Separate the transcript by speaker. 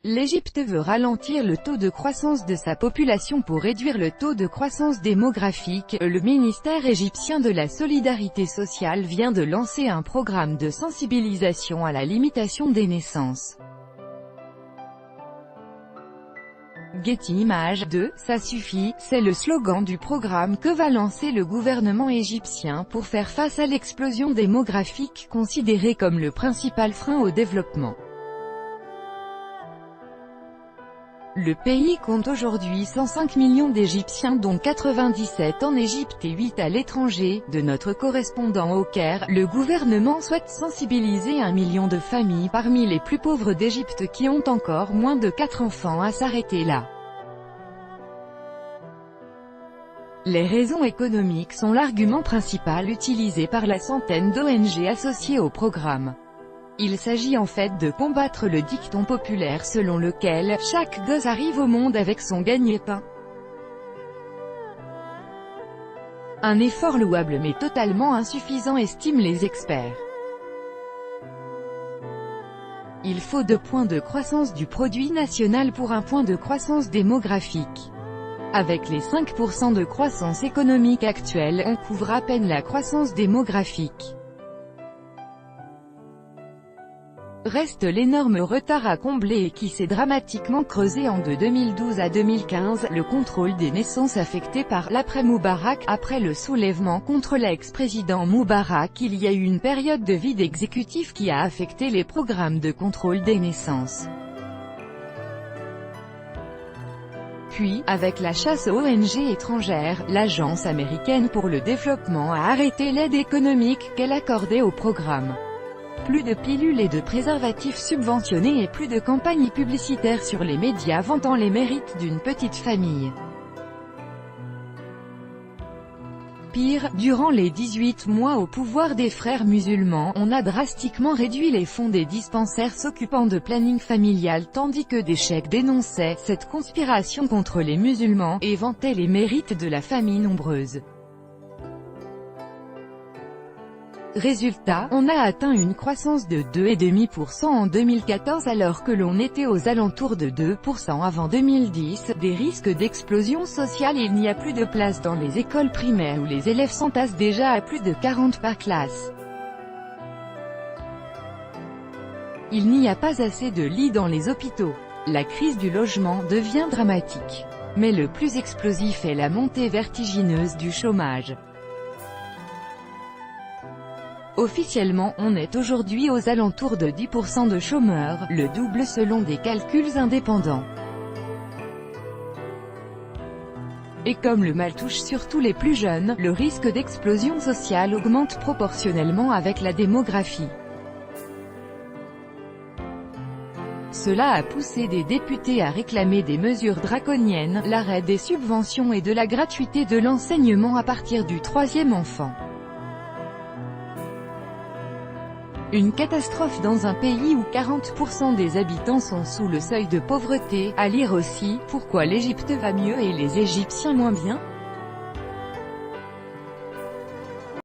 Speaker 1: L'Égypte veut ralentir le taux de croissance de sa population pour réduire le taux de croissance démographique. Le ministère égyptien de la Solidarité sociale vient de lancer un programme de sensibilisation à la limitation des naissances. Getty Images 2, ça suffit, c'est le slogan du programme que va lancer le gouvernement égyptien pour faire face à l'explosion démographique considérée comme le principal frein au développement. Le pays compte aujourd'hui 105 millions d'Égyptiens dont 97 en Égypte et 8 à l'étranger. De notre correspondant au Caire, le gouvernement souhaite sensibiliser 1 million de familles parmi les plus pauvres d'Égypte qui ont encore moins de 4 enfants à s'arrêter là. Les raisons économiques sont l'argument principal utilisé par la centaine d'ONG associées au programme. Il s'agit en fait de combattre le dicton populaire selon lequel « chaque gosse arrive au monde avec son gagne-pain ». Un effort louable mais totalement insuffisant estiment les experts. Il faut 2 points de croissance du produit national pour 1 point de croissance démographique. Avec les 5% de croissance économique actuelle, on couvre à peine la croissance démographique. Reste l'énorme retard à combler et qui s'est dramatiquement creusé de 2012 à 2015, le contrôle des naissances affecté par l'après-Moubarak. Après le soulèvement contre l'ex-président Moubarak, il y a eu une période de vide exécutif qui a affecté les programmes de contrôle des naissances. Puis, avec la chasse aux ONG étrangères, l'Agence américaine pour le développement a arrêté l'aide économique qu'elle accordait au programme. Plus de pilules et de préservatifs subventionnés et plus de campagnes publicitaires sur les médias vantant les mérites d'une petite famille. Pire, durant les 18 mois au pouvoir des frères musulmans, on a drastiquement réduit les fonds des dispensaires s'occupant de planning familial tandis que des cheikhs dénonçaient cette conspiration contre les musulmans et vantaient les mérites de la famille nombreuse. Résultat, on a atteint une croissance de 2,5% en 2014 alors que l'on était aux alentours de 2% avant 2010. Des risques d'explosion sociale. Il n'y a plus de place dans les écoles primaires où les élèves s'entassent déjà à plus de 40 par classe. Il n'y a pas assez de lits dans les hôpitaux. La crise du logement devient dramatique. Mais le plus explosif est la montée vertigineuse du chômage. Officiellement, on est aujourd'hui aux alentours de 10% de chômeurs, le double selon des calculs indépendants. Et comme le mal touche surtout les plus jeunes, le risque d'explosion sociale augmente proportionnellement avec la démographie. Cela a poussé des députés à réclamer des mesures draconiennes, l'arrêt des subventions et de la gratuité de l'enseignement à partir du 3e enfant. Une catastrophe dans un pays où 40% des habitants sont sous le seuil de pauvreté. À lire aussi, pourquoi l'Égypte va mieux et les Égyptiens moins bien ?